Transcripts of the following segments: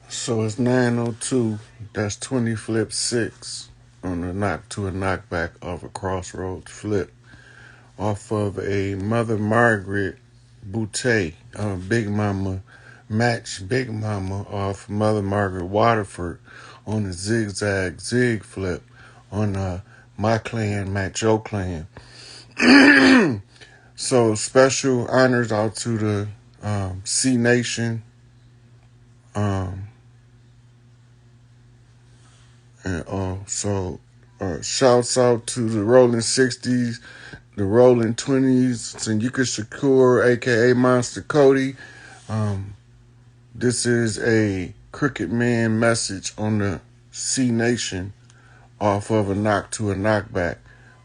So it's 9:02. That's 20 flip 6 on the knock to a knockback of a crossroads flip off of a Mother Margret Butte, Big Mama match Big Mama off Mother Margaret Waterford on the zigzag zig flip on my clan match your clan. So special honors out to the C Nation. And shouts out to the Rolling 60s, the Rolling 20s, Senyuka Shakur, a.k.a. Monster Cody. This is a Cricket Man message on the C Nation off of a knock to a knockback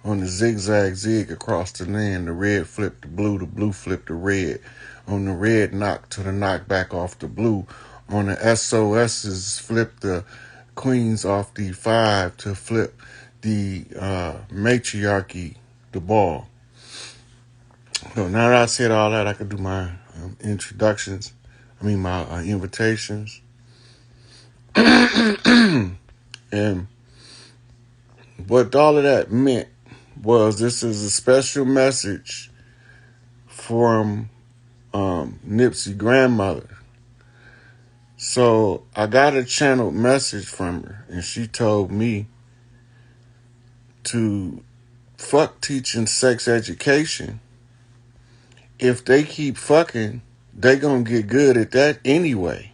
on the zigzag zig across the land. The red flipped the blue flipped the red. On the red knock to the knockback off the blue. On the SOS's flip the queens off the 5 to flip the matriarchy, the ball. So now that I said all that, I could do my invitations. And what all of that meant was this is a special message from Nipsey's grandmother. So I got a channeled message from her, and she told me to fuck teaching sex education. If they keep fucking, they gonna get good at that anyway.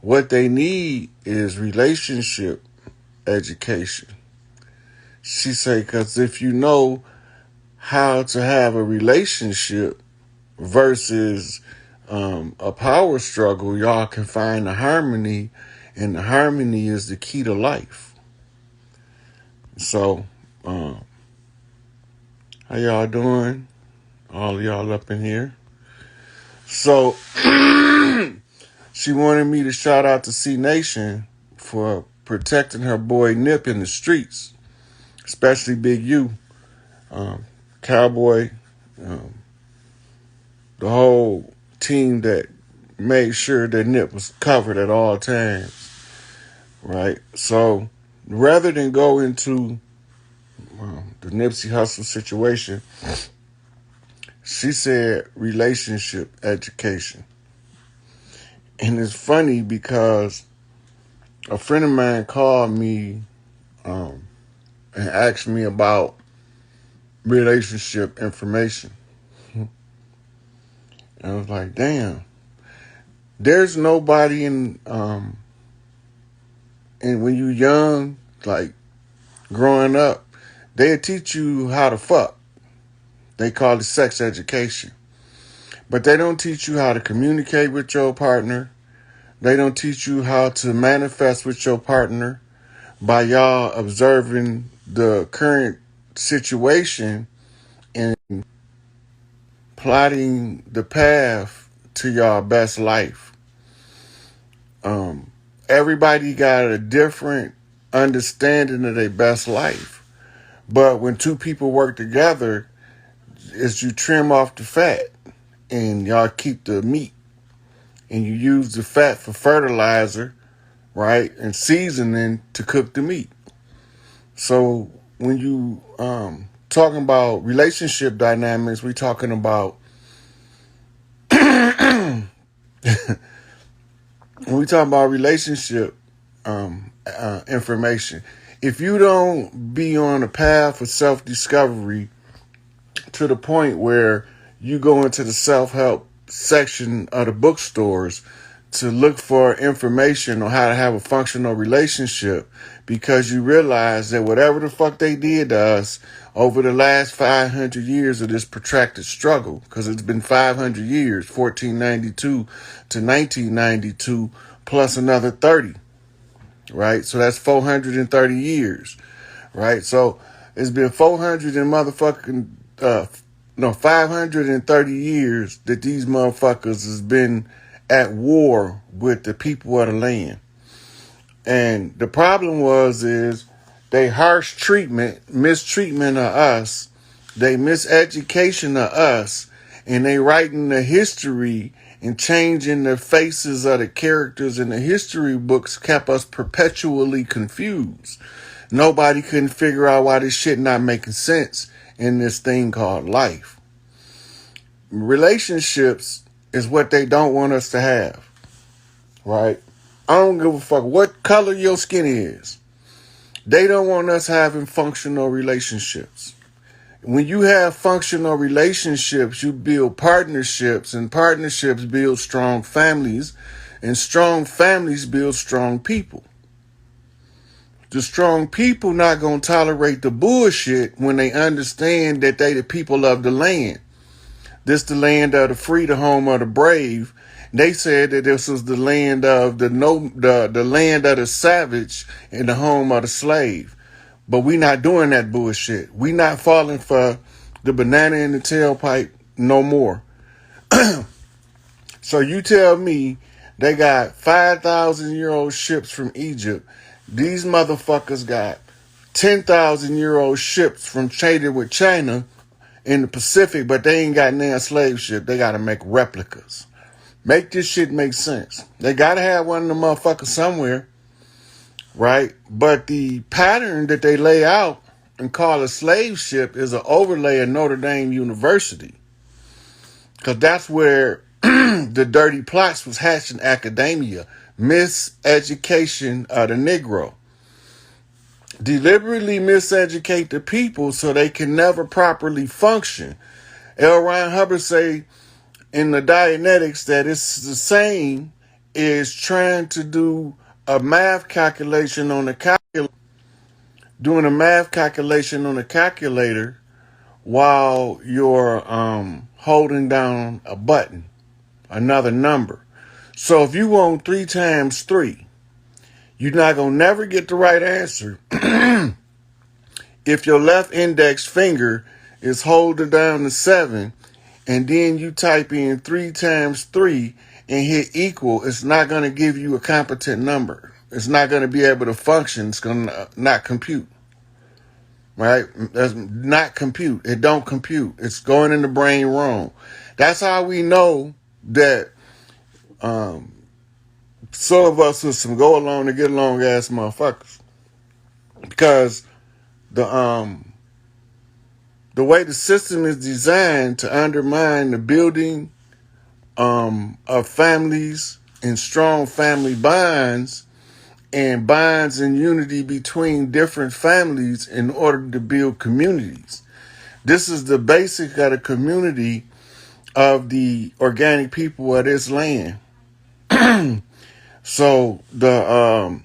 What they need is relationship education. She say, because if you know how to have a relationship versus a power struggle, y'all can find the harmony, and the harmony is the key to life. So, how y'all doing? All y'all up in here. So, she wanted me to shout out to C Nation for protecting her boy Nip in the streets, especially Big U, Cowboy, the whole team that made sure that Nip was covered at all times, right? So rather than go into the Nipsey Hussle situation, she said relationship education. And it's funny because a friend of mine called me and asked me about relationship information. I was like, damn, there's nobody and when you young, like growing up, they'll teach you how to fuck. They call it sex education. But they don't teach you how to communicate with your partner. They don't teach you how to manifest with your partner by y'all observing the current situation and plotting the path to your best life. Everybody got a different understanding of their best life. But when two people work together, is you trim off the fat and y'all keep the meat. And you use the fat for fertilizer, right? And seasoning to cook the meat. So when you talking about relationship dynamics, we talking about when we talk about relationship information, if you don't be on a path of self-discovery to the point where you go into the self-help section of the bookstores to look for information on how to have a functional relationship, because you realize that whatever the fuck they did to us over the last 500 years of this protracted struggle, because it's been 500 years, 1492 to 1992, plus another 30, right? So that's 430 years, right? So it's been 400 and motherfucking, 530 years that these motherfuckers has been at war with the people of the land. And the problem is they harsh treatment, mistreatment of us, they miseducation of us, and they writing the history and changing the faces of the characters in the history books kept us perpetually confused. Nobody couldn't figure out why this shit not making sense in this thing called life. Relationships is what they don't want us to have, right? I don't give a fuck what color your skin is. They don't want us having functional relationships. When you have functional relationships, you build partnerships, and partnerships build strong families, and strong families build strong people. The strong people not going to tolerate the bullshit when they understand that they the people of the land. This the land of the free, the home of the brave. They said that this was the land of the land of the savage and the home of the slave. But we not doing that bullshit. We not falling for the banana in the tailpipe no more. So you tell me they got 5,000-year-old ships from Egypt. These motherfuckers got 10,000-year-old ships from traded with China in the Pacific, but they ain't got no slave ship. They got to make replicas. Make this shit make sense. They got to have one of the motherfuckers somewhere, right? But the pattern that they lay out and call a slave ship is an overlay of Notre Dame University. Because that's where the dirty plots was hatched in academia. Miseducation of the Negro. Deliberately miseducate the people so they can never properly function. L. Ron Hubbard say in the Dianetics that it's the same as trying to do a math calculation on the calculator, doing a math calculation on the calculator while you're holding down a button, another number. So if you want 3 times 3, you're not going to never get the right answer if your left index finger is holding down the 7 and then you type in 3 times 3 and hit equal. It's not going to give you a competent number. It's not going to be able to function. It's going to not compute. Right? That's not compute. It don't compute. It's going in the brain wrong. That's how we know that some of us are some go along to get along ass motherfuckers. Because the way the system is designed to undermine the building of families and strong family bonds and bonds and unity between different families in order to build communities. This is the basic of the community of the organic people of this land. So the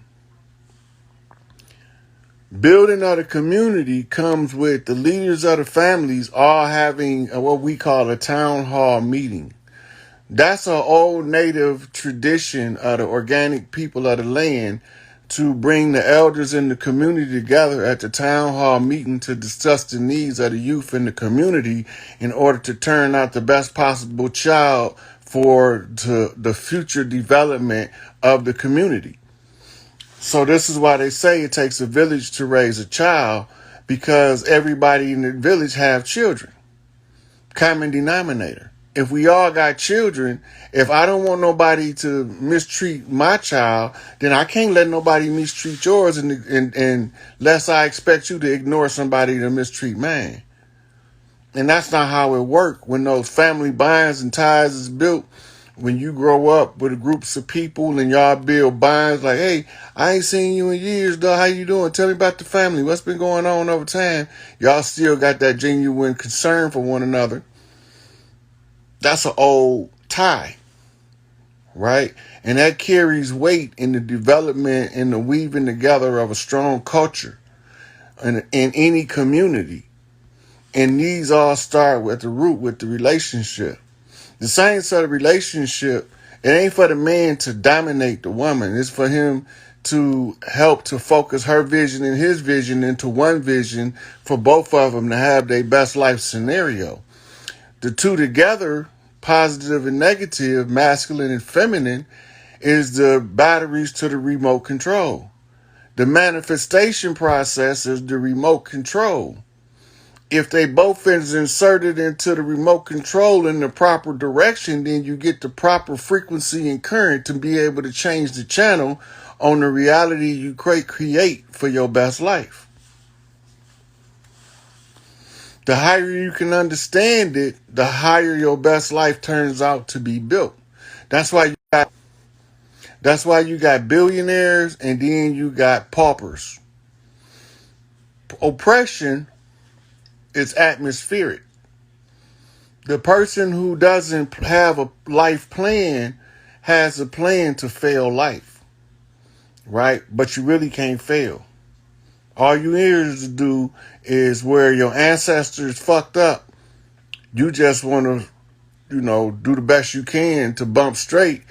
building of the community comes with the leaders of the families all having what we call a town hall meeting. That's an old native tradition of the organic people of the land to bring the elders in the community together at the town hall meeting to discuss the needs of the youth in the community in order to turn out the best possible child for the future development of the community. So this is why they say it takes a village to raise a child, because everybody in the village have children. Common denominator. If we all got children, if I don't want nobody to mistreat my child, then I can't let nobody mistreat yours unless I expect you to ignore somebody to mistreat mine. And that's not how it works when those family bonds and ties is built. When you grow up with groups of people and y'all build bonds like, hey, I ain't seen you in years, though. How you doing? Tell me about the family. What's been going on over time? Y'all still got that genuine concern for one another. That's an old tie, right? And that carries weight in the development and the weaving together of a strong culture in any community. And these all start at the root with the relationship. The science of the relationship, it ain't for the man to dominate the woman. It's for him to help to focus her vision and his vision into one vision for both of them to have their best life scenario. The two together, positive and negative, masculine and feminine, is the batteries to the remote control. The manifestation process is the remote control. If they both is inserted into the remote control in the proper direction, then you get the proper frequency and current to be able to change the channel on the reality you create for your best life. The higher you can understand it, the higher your best life turns out to be built. That's why you got billionaires and then you got paupers. Oppression is atmospheric. The person who doesn't have a life plan has a plan to fail life, right? But you really can't fail. All you here to do is where your ancestors fucked up. You just want to, do the best you can to bump straight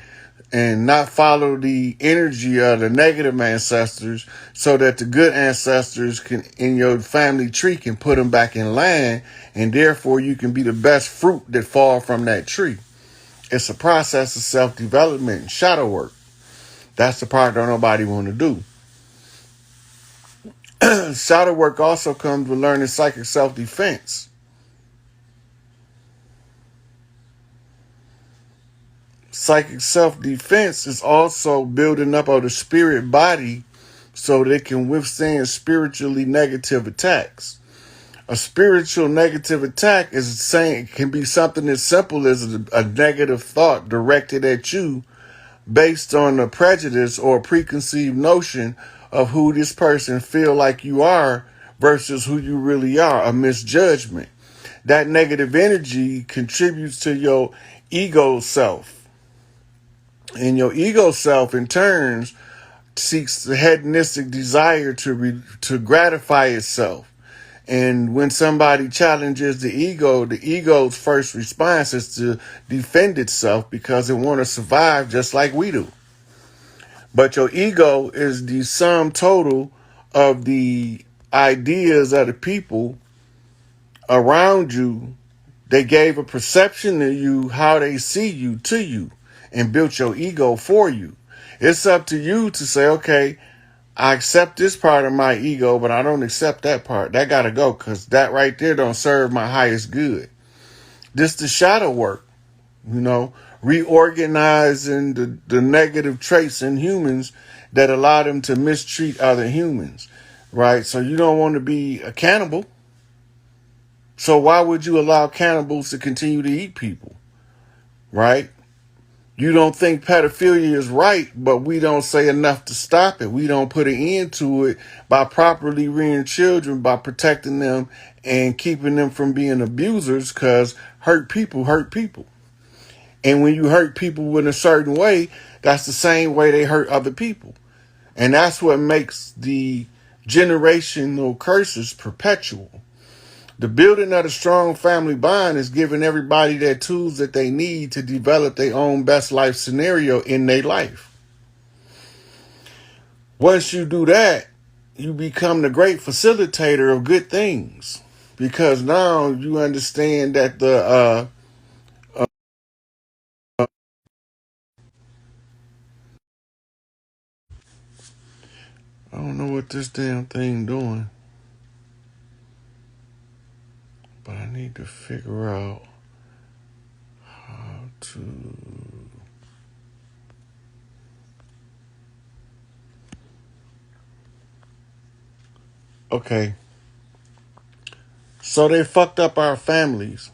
and not follow the energy of the negative ancestors so that the good ancestors can, in your family tree, can put them back in line, and therefore you can be the best fruit that fall from that tree. It's a process of self-development and shadow work. That's the part that nobody want to do. Shadow work also comes with learning psychic self-defense. Psychic self-defense is also building up of the spirit body so that it can withstand spiritually negative attacks. A spiritual negative attack can be something as simple as a negative thought directed at you based on a prejudice or a preconceived notion of who this person feel like you are versus who you really are, a misjudgment. That negative energy contributes to your ego self. And your ego self, in turn, seeks the hedonistic desire to gratify itself. And when somebody challenges the ego's first response is to defend itself because it want to survive just like we do. But your ego is the sum total of the ideas of the people around you. They gave a perception to you, how they see you, to you, and built your ego for you. It's up to you to say, okay, I accept this part of my ego, but I don't accept that part. That got to go because that right there don't serve my highest good. This the shadow work, reorganizing the negative traits in humans that allow them to mistreat other humans, right? So you don't want to be a cannibal. So why would you allow cannibals to continue to eat people, right? You don't think pedophilia is right, but we don't say enough to stop it. We don't put an end to it by properly rearing children, by protecting them and keeping them from being abusers, because hurt people hurt people. And when you hurt people in a certain way, that's the same way they hurt other people. And that's what makes the generational curses perpetual. The building of a strong family bond is giving everybody their tools that they need to develop their own best life scenario in their life. Once you do that, you become the great facilitator of good things, because now you understand that I don't know what this damn thing doing, but I need to figure out how to. Okay. So they fucked up our families.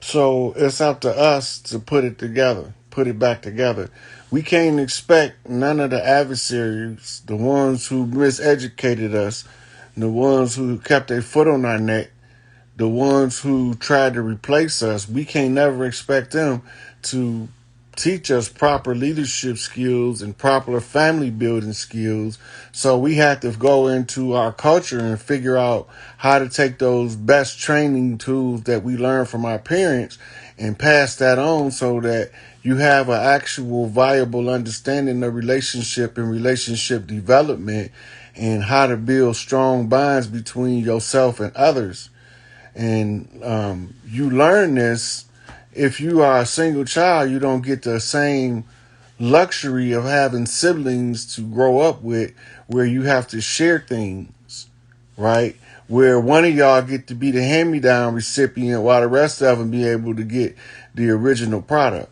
So it's up to us to put it back together. We can't expect none of the adversaries, the ones who miseducated us, the ones who kept their foot on our neck, the ones who tried to replace us. We can't never expect them to teach us proper leadership skills and proper family building skills. So we have to go into our culture and figure out how to take those best training tools that we learned from our parents and pass that on so that you have an actual viable understanding of relationship and relationship development and how to build strong bonds between yourself and others. And you learn this. If you are a single child, you don't get the same luxury of having siblings to grow up with where you have to share things, right? where one of y'all get to be the hand-me-down recipient while the rest of them be able to get the original product,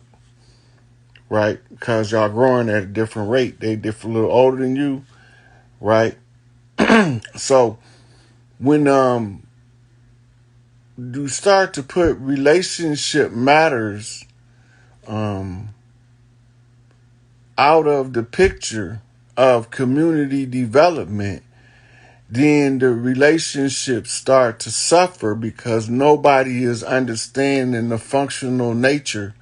right? Because y'all growing at a different rate. They different, a little older than you, right? So when you start to put relationship matters out of the picture of community development, then the relationships start to suffer because nobody is understanding the functional nature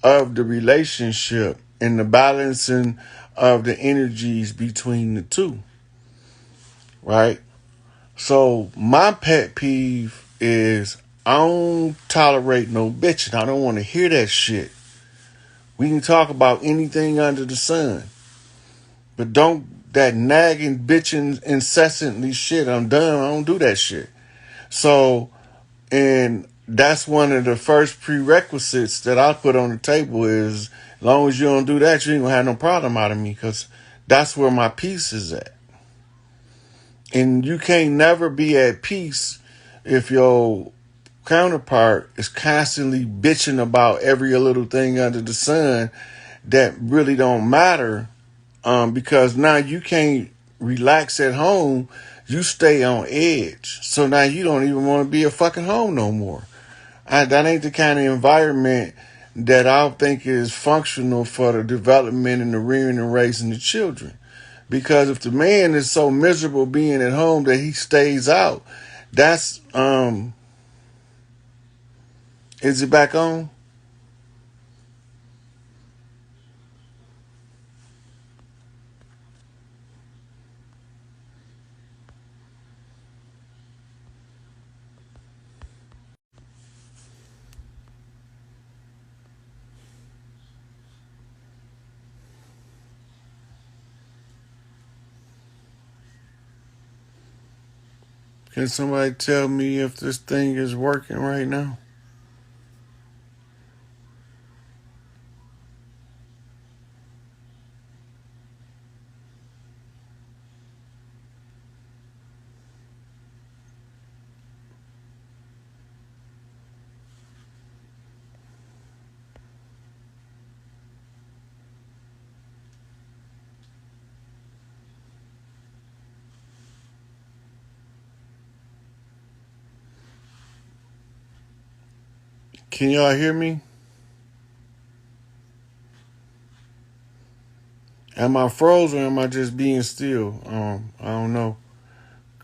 of the relationship and the balancing of the energies between the two, right? So my pet peeve is I don't tolerate no bitching. I don't want to hear that shit. We can talk about anything under the sun, but don't that nagging, bitching, incessantly shit. I'm done. I don't do that shit. So, and that's one of the first prerequisites that I put on the table is as long as you don't do that, you ain't gonna have no problem out of me because that's where my peace is at. And you can't never be at peace if your counterpart is constantly bitching about every little thing under the sun that really don't matter, because now you can't relax at home. You stay on edge. So now you don't even want to be a fucking home no more. That ain't the kind of environment that I think is functional for the development and the rearing and raising the children. Because if the man is so miserable being at home that he stays out, that's, is it back on? Can somebody tell me if this thing is working right now? Can y'all hear me? Am I frozen or am I just being still? I don't know.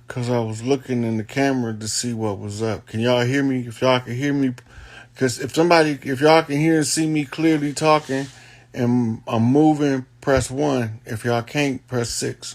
Because I was looking in the camera to see what was up. Can y'all hear me? If y'all can hear me, because if y'all can hear and see me clearly talking and I'm moving, press 1. If y'all can't, press 6.